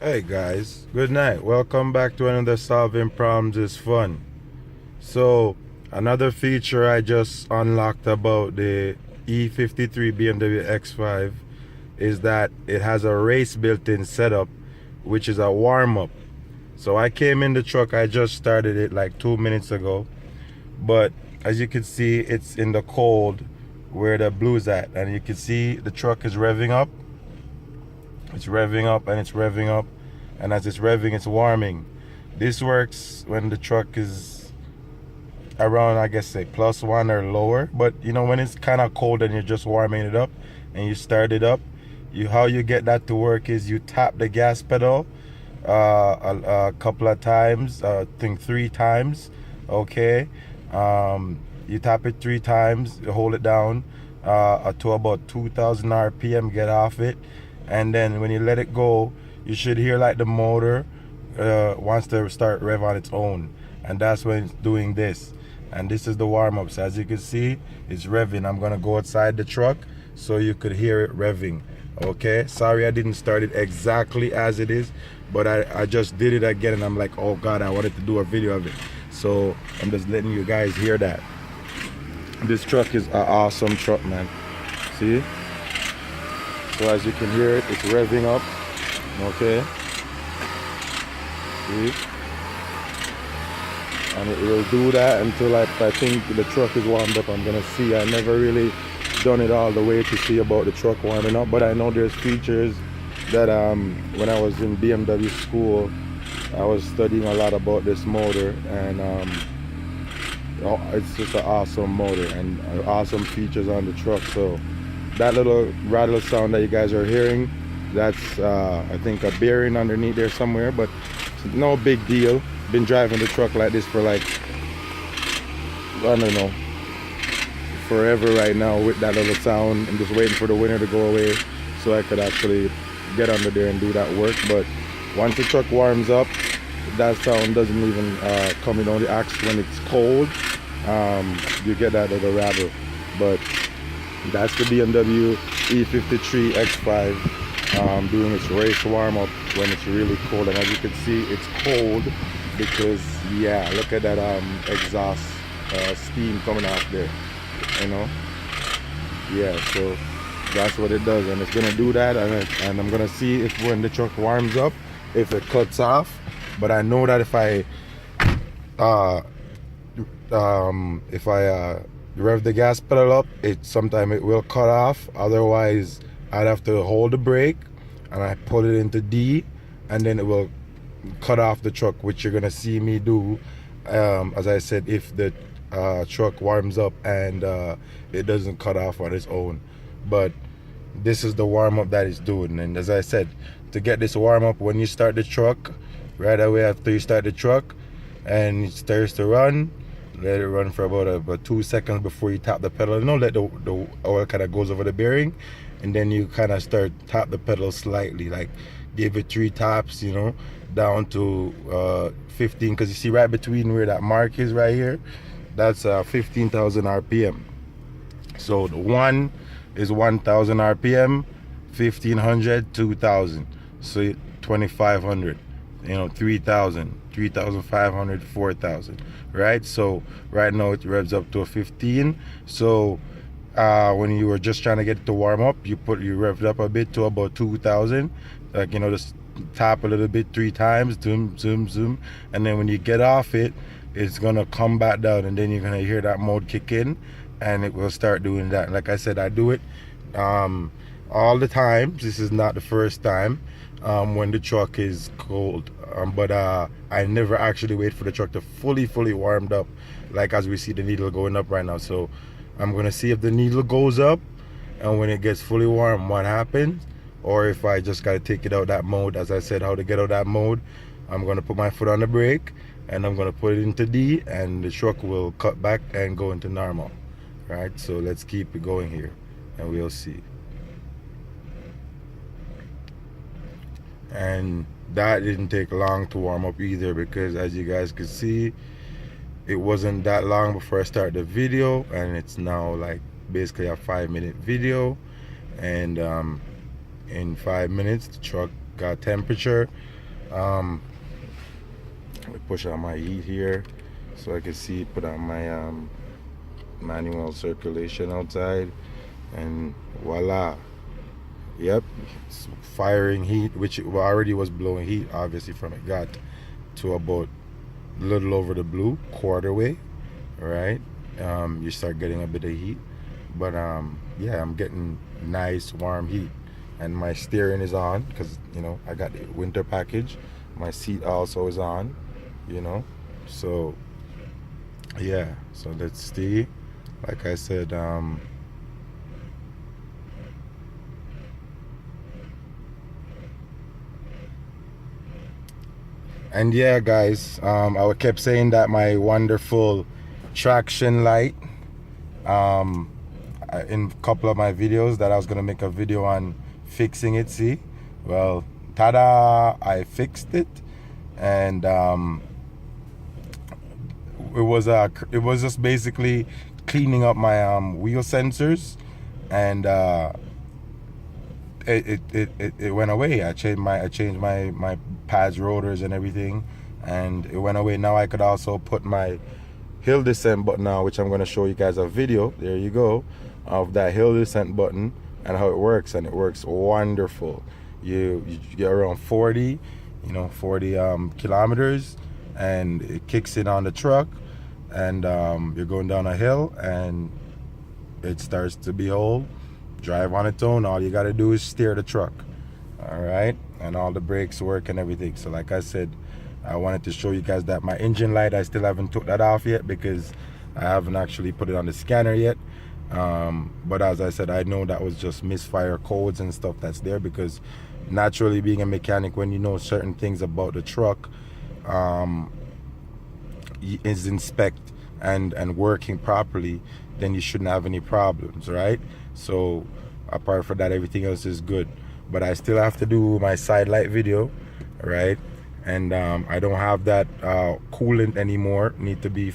Hey guys, good night. Welcome back to another Solving Problems is Fun. So, another feature I just unlocked about the E53 BMW X5 is that it has a race built-in setup, which is a warm-up. So I came in the truck, I just started it like 2 minutes ago, but as you can see, it's in the cold where the blue's at, and you can see the truck is revving up. It's revving up and it's revving up, and as it's revving, it's warming. This works when the truck is around, I guess, say +1 or lower. But you know, when it's kind of cold and you're just warming it up and you start it up, how you get that to work is you tap the gas pedal a couple of times, I think 3 times. Okay, you tap it 3 times, you hold it down to about 2,000 RPM, get off it, and then when you let it go, you should hear like the motor wants to start rev on its own, and that's when it's doing this. And this is the warm-up. So as you can see, it's revving. I'm gonna go outside the truck so you could hear it revving. Okay, sorry I didn't start it exactly as it is, but I just did it again, and I'm like, oh god, I wanted to do a video of it, so I'm just letting you guys hear that. This truck is an awesome truck, man. See? So as you can hear it, it's revving up. Okay, see? And it will do that until I think the truck is warmed up. I'm gonna see. I never really done it all the way to see about the truck warming up, but I know there's features that when I was in BMW school, I was studying a lot about this motor, and it's just an awesome motor and awesome features on the truck. So that little rattle sound that you guys are hearing, that's I think a bearing underneath there somewhere, but it's no big deal. Been driving the truck like this for like, I don't know, forever right now with that little sound. I'm just waiting for the winter to go away so I could actually get under there and do that work. But once the truck warms up, that sound doesn't even come. It only acts when it's cold. You get that little rattle. But that's the BMW E53 X5 doing its race warm up when it's really cold. And as you can see, it's cold because, yeah, look at that exhaust steam coming off there, you know. Yeah, so that's what it does, and it's gonna do that, and I'm gonna see if when the truck warms up, if it cuts off. But I know that if I rev the gas pedal up, sometime it will cut off. Otherwise, I'd have to hold the brake and I put it into D, and then it will cut off the truck, which you're gonna see me do, as I said, if the truck warms up and it doesn't cut off on its own. But this is the warm-up that it's doing. And as I said, to get this warm-up, when you start the truck, right away after you start the truck and it starts to run, let it run for about 2 seconds before you tap the pedal. You know, let the oil kind of goes over the bearing, and then you kind of start tap the pedal slightly, like give it 3 taps, you know, down to 15, because you see right between where that mark is right here, that's 15,000 RPM. So the 1 is 1,000 RPM, 1,500, 2,000, so 2,500, you know, 3,000, 3,500, 4,000, right? So right now it revs up to a 15. So when you were just trying to get it to warm up, you revved up a bit to about 2,000, like, you know, just tap a little bit 3 times, zoom, zoom, zoom, and then when you get off it, it's gonna come back down, and then you're gonna hear that mode kick in, and it will start doing that. Like I said, I do it all the time. This is not the first time when the truck is cold, but I never actually wait for the truck to fully warmed up, like as we see the needle going up right now. So I'm gonna see if the needle goes up, and when it gets fully warm, what happens, or if I just gotta take it out that mode. As I said, how to get out that mode, I'm gonna put my foot on the brake and I'm gonna put it into D, and the truck will cut back and go into normal. Right, so let's keep it going here and we'll see. And that didn't take long to warm up either, because as you guys can see, it wasn't that long before I started the video, and it's now like basically a 5-minute video, and in 5 minutes the truck got temperature. Let me push on my heat here so I can see, put on my manual circulation outside, and voila. Yep, it's firing heat, which it already was blowing heat obviously from it got to about a little over the blue quarter way, right? You start getting a bit of heat, but yeah, I'm getting nice warm heat, and my steering is on because I got the winter package. My seat also is on, so yeah. So let's see. Like I said, and yeah, guys, I kept saying that my wonderful traction light, in a couple of my videos, that I was gonna make a video on fixing it. See, well, tada! I fixed it, and it was just basically cleaning up my wheel sensors, and it went away. I changed my pads, rotors, and everything, and it went away. Now I could also put my hill descent button now, which I'm going to show you guys a video. There you go, of that hill descent button and how it works, and it works wonderful. You get around 40 kilometers, and it kicks in on the truck, and you're going down a hill, and it starts to drive on its own. All you got to do is steer the truck, all right, and all the brakes work and everything. So like I said, I wanted to show you guys that my engine light, I still haven't took that off yet because I haven't actually put it on the scanner yet, but as I said, I know that was just misfire codes and stuff that's there, because naturally, being a mechanic, when you know certain things about the truck, is inspect and working properly, then you shouldn't have any problems, right? So apart from that, everything else is good. But I still have to do my side light video, right? And I don't have that coolant anymore, need to be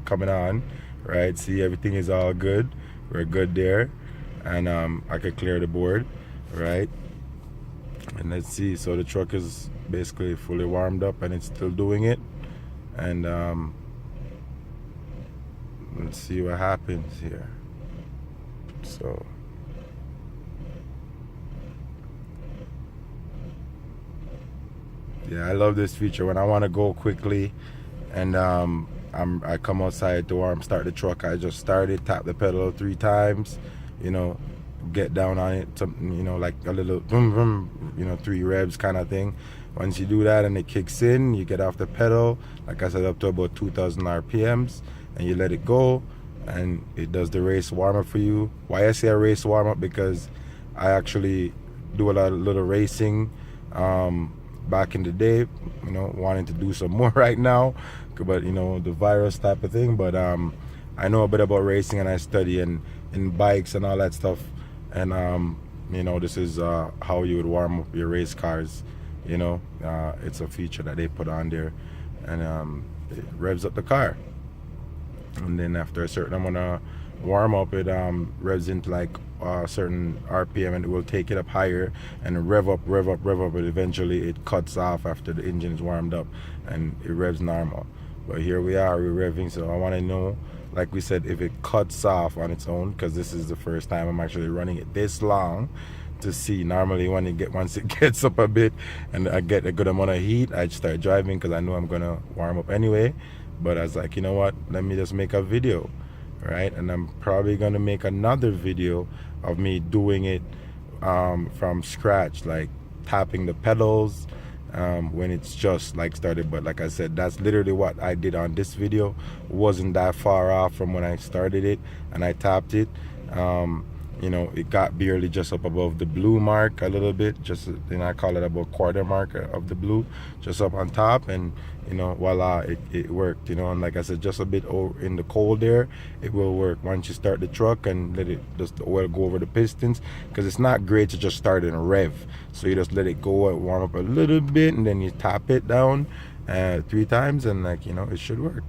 coming on, right? See, everything is all good. We're good there, and I could clear the board, right? And let's see, so the truck is basically fully warmed up, and it's still doing it, and let's see what happens here. So yeah, I love this feature. When I want to go quickly, and I come outside to start the truck, I just start it, tap the pedal 3 times, get down on it, like a little vroom vroom, 3 revs kind of thing. Once you do that and it kicks in, you get off the pedal, like I said, up to about 2,000 RPMs, and you let it go, and it does the race warm up for you. Why I say a race warm up? Because I actually do a little racing back in the day, wanting to do some more right now, but the virus type of thing. But I know a bit about racing, and I study in bikes and all that stuff, and this is how you would warm up your race cars. It's a feature that they put on there, and it revs up the car, and then after a certain amount of warm up, it revs into like a certain RPM, and it will take it up higher and rev up, but eventually it cuts off after the engine is warmed up, and it revs normal. But here we are, we're revving. So I want to know, like we said, if it cuts off on its own, because this is the first time I'm actually running it this long to see. Normally once it gets up a bit and I get a good amount of heat, I start driving because I know I'm gonna warm up anyway. But I was like, you know what, let me just make a video, right? And I'm probably gonna make another video of me doing it from scratch, like tapping the pedals when it's just like started. But like I said, that's literally what I did on this video. Wasn't that far off from when I started it and I tapped it. It got barely just up above the blue mark a little bit, just I call it about quarter mark of the blue, just up on top, and voila, it worked. And like I said, just a bit in the cold air, it will work once you start the truck and let it just the oil go over the pistons, because it's not great to just start in a rev. So you just let it go and warm up a little bit, and then you tap it down 3 times, and it should work.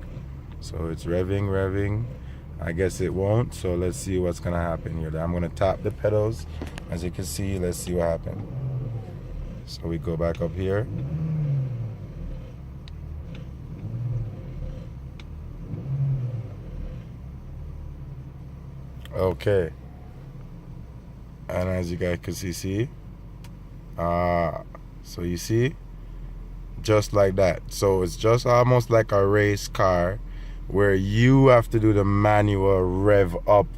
So it's revving. I guess it won't, so let's see what's gonna happen here. I'm gonna tap the pedals, as you can see. Let's see what happens. So we go back up here. Okay. And as you guys can see, so you see, just like that. So it's just almost like a race car where you have to do the manual rev up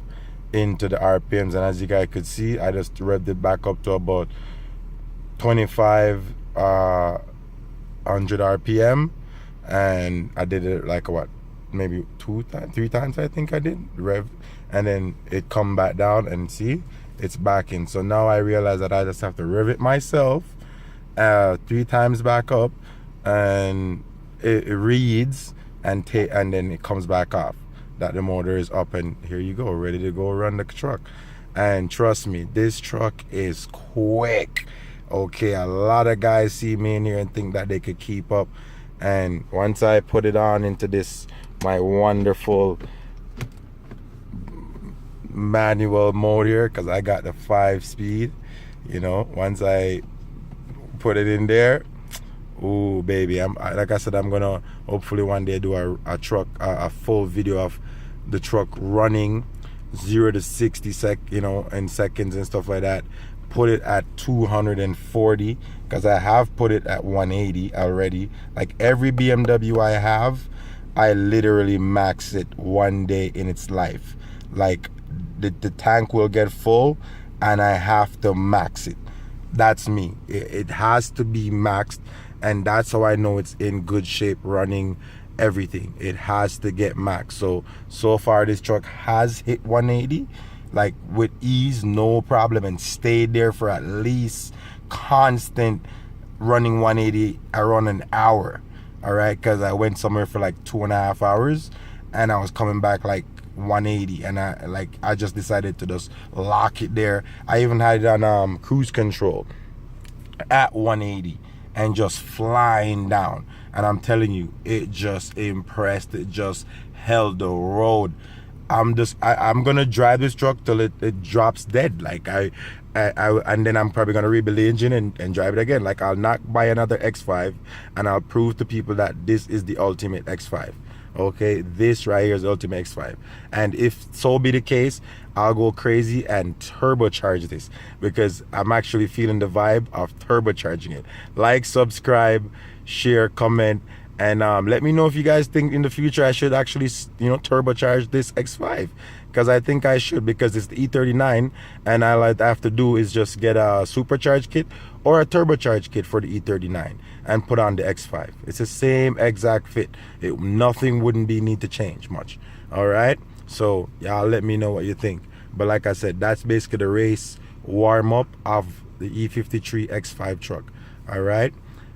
into the RPMs. And as you guys could see, I just revved it back up to about 2500 RPM, and I did it like what, maybe 3 times I think I did rev, and then it come back down, and see, it's back in. So now I realize that I just have to rev it myself 3 times back up, and it reads and then it comes back off, that the motor is up, and here you go, ready to go run the truck. And trust me, this truck is quick. Okay, a lot of guys see me in here and think that they could keep up, and once I put it on into this, my wonderful manual mode here, because I got the 5-speed, you know, once I put it in there, ooh baby, like I said, I'm gonna hopefully one day do a full video of the truck running 0 to 60 in seconds and stuff like that. Put it at 240, because I have put it at 180 already. Like every BMW I have, I literally max it one day in its life. Like the tank will get full and I have to max it. That's me. It has to be maxed, and that's how I know it's in good shape running everything. It has to get maxed. So far this truck has hit 180 like with ease, no problem, and stayed there for at least constant running 180 around an hour. All right, because I went somewhere for like 2.5 hours and I was coming back like 180, and I just decided to just lock it there. I even had it on cruise control at 180 and just flying down, and I'm telling you, it just impressed. It just held the road. I'm gonna drive this truck till it drops dead. Like I and then I'm probably gonna rebuild the engine and drive it again. Like I'll not buy another X5, and I'll prove to people that this is the ultimate X5. Okay, this right here is the ultimate X5, and if so be the case, I'll go crazy and turbocharge this, because I'm actually feeling the vibe of turbocharging it. Like, subscribe, share, comment, and let me know if you guys think in the future I should actually, turbocharge this X5, because I think I should, because it's the E39, and all I have to do is just get a supercharged kit or a turbocharged kit for the E39 and put on the X5. It's the same exact fit. Nothing wouldn't need to change much. All right, so y'all let me know what you think. But like I said, that's basically the race warm-up of the E53 X5 truck. All right,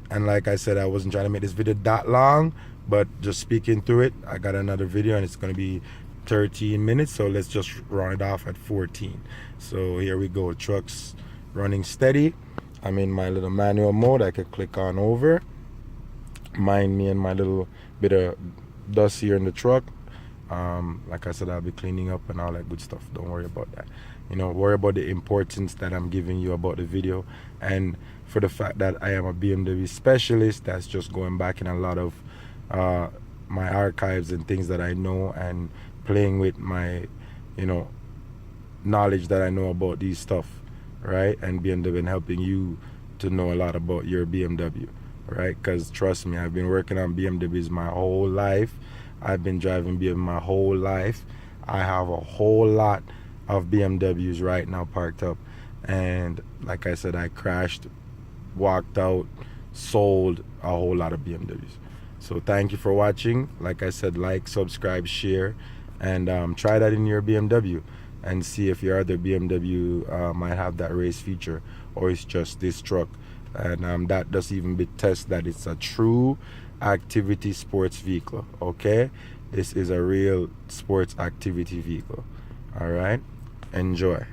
and like I said, I wasn't trying to make this video that long, but just speaking through it, I got another video and it's going to be 13 minutes, so let's just run it off at 14. So here we go. Truck's running steady. I'm in my little manual mode. I could click on over. Mind me and my little bit of dust here in the truck. Like I said, I'll be cleaning up and all that good stuff. Don't worry about that. Worry about the importance that I'm giving you about the video, and for the fact that I am a BMW specialist that's just going back in a lot of my archives and things that I know, and playing with my knowledge that I know about these stuff, right? And BMW, and helping you to know a lot about your BMW, right? Because trust me, I've been working on BMWs my whole life. I've been driving BMW my whole life. I have a whole lot of BMWs right now parked up, and like I said, I crashed, walked out, sold a whole lot of BMWs. So thank you for watching. Like I said, like, subscribe, share, and try that in your BMW and see if your other BMW might have that race feature, or it's just this truck. And that does even be test that it's a true activity sports vehicle. Okay, this is a real sports activity vehicle. All right, enjoy.